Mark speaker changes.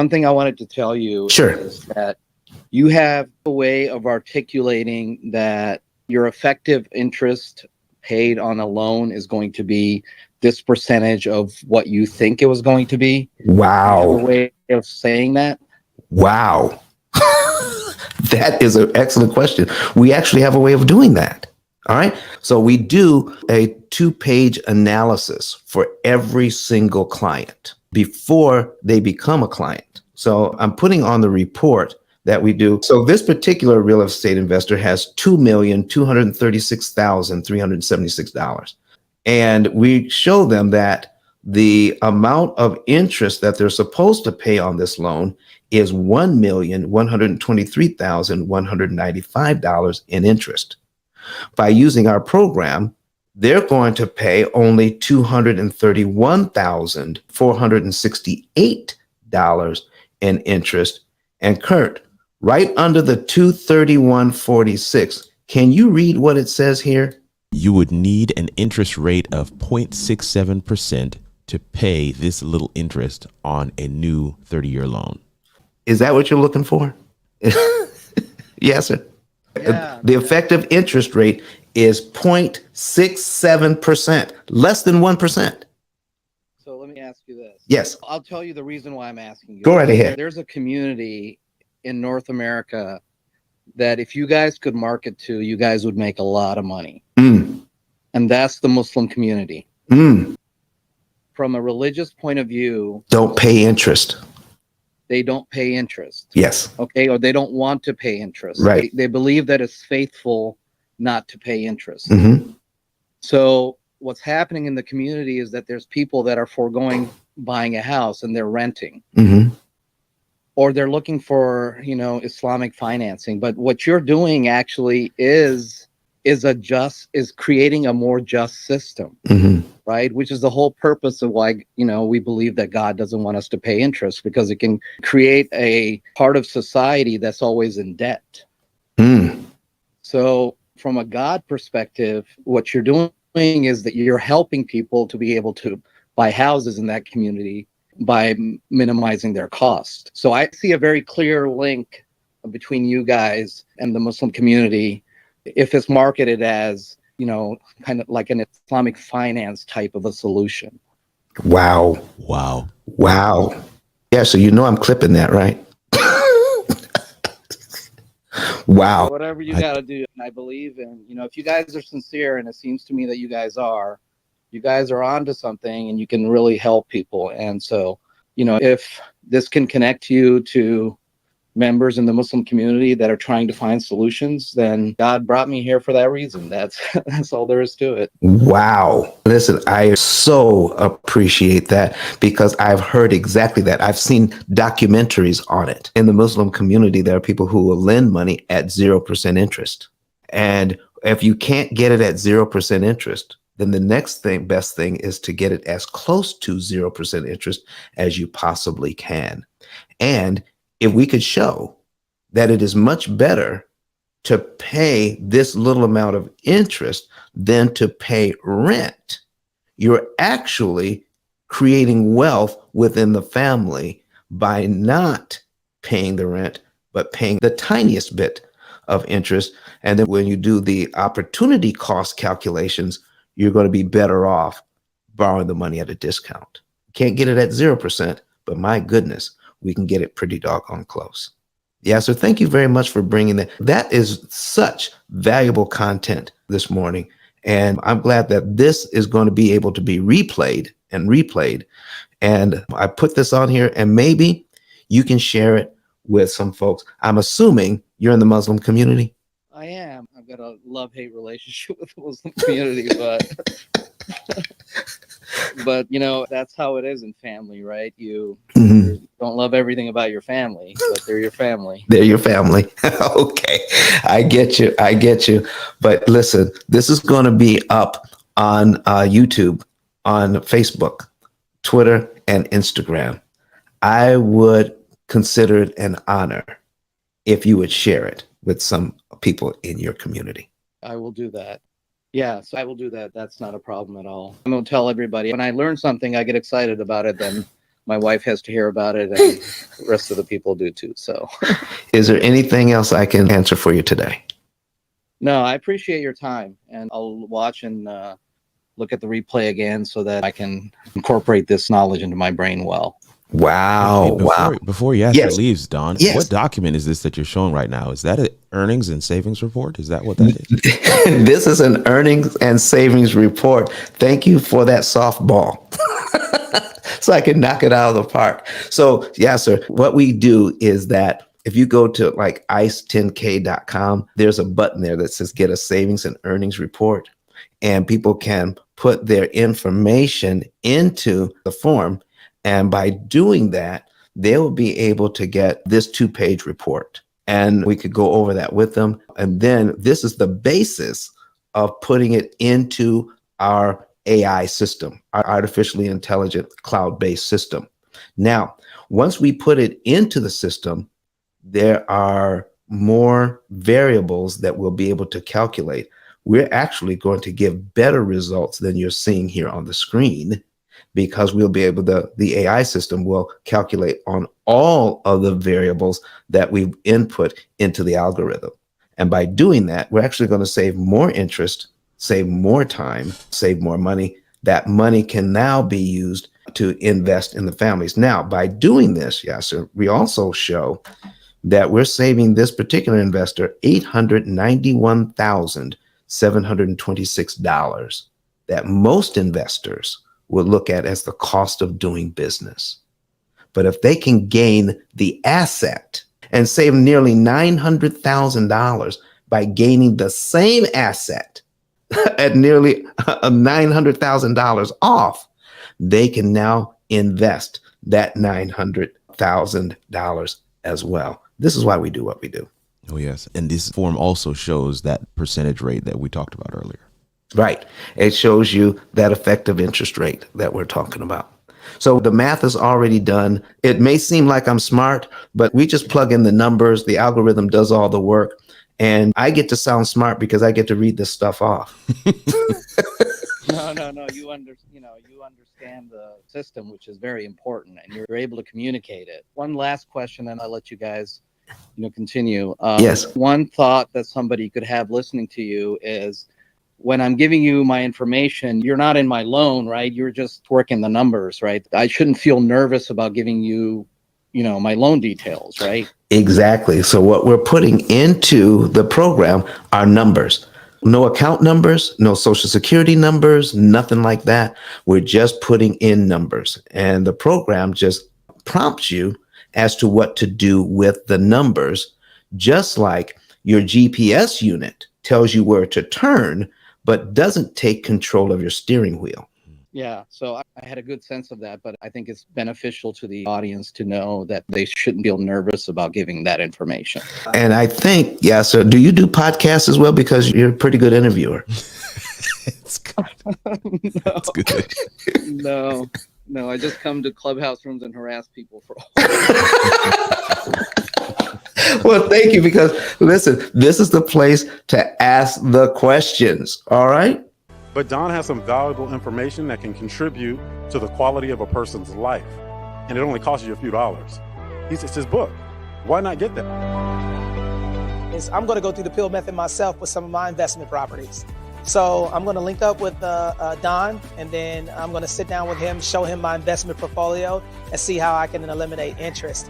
Speaker 1: One thing I wanted to tell you
Speaker 2: Sure.
Speaker 1: is that you have a way of articulating that your effective interest paid on a loan is going to be this percentage of what you think it was going to be. You have a
Speaker 2: Wow.
Speaker 1: way of saying that.
Speaker 2: Wow. That is an excellent question. We actually have a way of doing that. All right. So we do a 2-page analysis for every single client before they become a client. So I'm putting on the report that we do. So this particular real estate investor has $2,236,376. And we show them that the amount of interest that they're supposed to pay on this loan is $1,123,195 in interest. By using our program, they're going to pay only $231,468 in interest. And Kurt, right under the 231.46, can you read what it says here?
Speaker 3: You would need an interest rate of 0.67% to pay this little interest on a new 30-year loan.
Speaker 2: Is that what you're looking for? Yes, sir.
Speaker 1: Yeah.
Speaker 2: The effective interest rate is 0.67%, less than 1%.
Speaker 1: So let me ask you this.
Speaker 2: Yes.
Speaker 1: I'll tell you the reason why I'm asking you.
Speaker 2: Go right ahead.
Speaker 1: There's a community in North America that if you guys could market to, you guys would make a lot of money.
Speaker 2: Mm.
Speaker 1: And that's the Muslim community.
Speaker 2: Mm.
Speaker 1: From a religious point of view,
Speaker 2: Don't pay interest.
Speaker 1: they don't pay interest.
Speaker 2: Yes.
Speaker 1: Okay. Or they don't want to pay interest.
Speaker 2: Right.
Speaker 1: They believe that it's faithful not to pay interest.
Speaker 2: Mm-hmm.
Speaker 1: So what's happening in the community is that there's people that are foregoing buying a house and they're renting.
Speaker 2: Mm-hmm.
Speaker 1: Or they're looking for, Islamic financing. But what you're doing actually is creating a more just system,
Speaker 2: Mm-hmm.
Speaker 1: right? Which is the whole purpose of why, we believe that God doesn't want us to pay interest, because it can create a part of society that's always in debt.
Speaker 2: Mm.
Speaker 1: So from a God perspective, what you're doing is that you're helping people to be able to buy houses in that community by minimizing their cost. So I see a very clear link between you guys and the Muslim community if it's marketed as, kind of like an Islamic finance type of a solution.
Speaker 2: Wow.
Speaker 3: Wow.
Speaker 2: Wow. Yeah, so I'm clipping that, right? Wow.
Speaker 1: So whatever you got to do, and I believe in, if you guys are sincere, and it seems to me that you guys are onto something, and you can really help people. And so, if this can connect you to members in the Muslim community that are trying to find solutions, then God brought me here for that reason. That's all there is to it.
Speaker 2: Wow. Listen, I so appreciate that, because I've heard exactly that. I've seen documentaries on it. In the Muslim community, there are people who will lend money at 0% interest. And if you can't get it at 0% interest, then the next best thing is to get it as close to 0% interest as you possibly can. And if we could show that it is much better to pay this little amount of interest than to pay rent, you're actually creating wealth within the family by not paying the rent, but paying the tiniest bit of interest. And then when you do the opportunity cost calculations, you're going to be better off borrowing the money at a discount. Can't get it at 0%, but my goodness, we can get it pretty doggone close. Yeah, so thank you very much for bringing that. That is such valuable content this morning. And I'm glad that this is going to be able to be replayed and replayed. And I put this on here, and maybe you can share it with some folks. I'm assuming you're in the Muslim community.
Speaker 1: I am. I've got a love-hate relationship with the Muslim community, but that's how it is in family, right? You don't love everything about your family, but they're your family.
Speaker 2: They're your family. Okay. I get you. But listen, this is going to be up on YouTube, on Facebook, Twitter, and Instagram. I would consider it an honor if you would share it with some people in your community.
Speaker 1: I will do that. Yeah, so I will do that. That's not a problem at all. I'm going to tell everybody when I learn something, I get excited about it, then my wife has to hear about it, and the rest of the people do too. So,
Speaker 2: Is there anything else I can answer for you today?
Speaker 1: no, I appreciate your time, and I'll watch and look at the replay again so that I can incorporate this knowledge into my brain well.
Speaker 2: Wow.
Speaker 3: Hey,
Speaker 2: Wow.
Speaker 3: before Yasser
Speaker 2: Yes.
Speaker 3: leaves, Don,
Speaker 2: Yes.
Speaker 3: what document is this that you're showing right now? Is that an earnings and savings report? Is that what that is?
Speaker 2: This is an earnings and savings report. Thank you for that softball. So I can knock it out of the park. So, yeah, sir, what we do is that if you go to like ice10k.com, there's a button there that says get a savings and earnings report. And people can put their information into the form. And by doing that, they will be able to get this 2-page report. And we could go over that with them. And then this is the basis of putting it into our AI system, our artificially intelligent cloud-based system. Now, once we put it into the system, there are more variables that we'll be able to calculate. We're actually going to give better results than you're seeing here on the screen, because we'll be able to, the AI system will calculate on all of the variables that we've input into the algorithm. And by doing that, we're actually going to save more interest, save more time, save more money. That money can now be used to invest in the families. Now, by doing this, Yasser, we also show that we're saving this particular investor $891,726 that most investors would look at as the cost of doing business. But if they can gain the asset and save nearly $900,000 by gaining the same asset at nearly $900,000 off, they can now invest that $900,000 as well. This is why we do what we do.
Speaker 3: Oh, yes. And this form also shows that percentage rate that we talked about earlier.
Speaker 2: Right. It shows you that effective interest rate that we're talking about. So the math is already done. It may seem like I'm smart, but we just plug in the numbers. The algorithm does all the work. And I get to sound smart because I get to read this stuff off.
Speaker 1: No. You understand the system, which is very important, and you're able to communicate it. One last question, and I'll let you guys, continue.
Speaker 2: Yes.
Speaker 1: One thought that somebody could have listening to you is, when I'm giving you my information, you're not in my loan, right? You're just working the numbers, right? I shouldn't feel nervous about giving you, my loan details, right?
Speaker 2: Exactly. So what we're putting into the program are numbers. No account numbers, no social security numbers, nothing like that. We're just putting in numbers. And the program just prompts you as to what to do with the numbers, just like your GPS unit tells you where to turn, but doesn't take control of your steering wheel.
Speaker 1: Yeah, so I had a good sense of that, but I think it's beneficial to the audience to know that they shouldn't feel nervous about giving that information.
Speaker 2: And I think, yeah, so do you do podcasts as well? Because you're a pretty good interviewer.
Speaker 3: It's good. That's good.
Speaker 1: No, I just come to clubhouse rooms and harass people for all.
Speaker 2: Well, thank you, because listen, this is the place to ask the questions. All right.
Speaker 4: But Don has some valuable information that can contribute to the quality of a person's life. And it only costs you a few dollars. It's his book. Why not get that?
Speaker 5: I'm going to go through the P.I.L.L method myself with some of my investment properties. So I'm going to link up with Don, and then I'm going to sit down with him, show him my investment portfolio, and see how I can eliminate interest.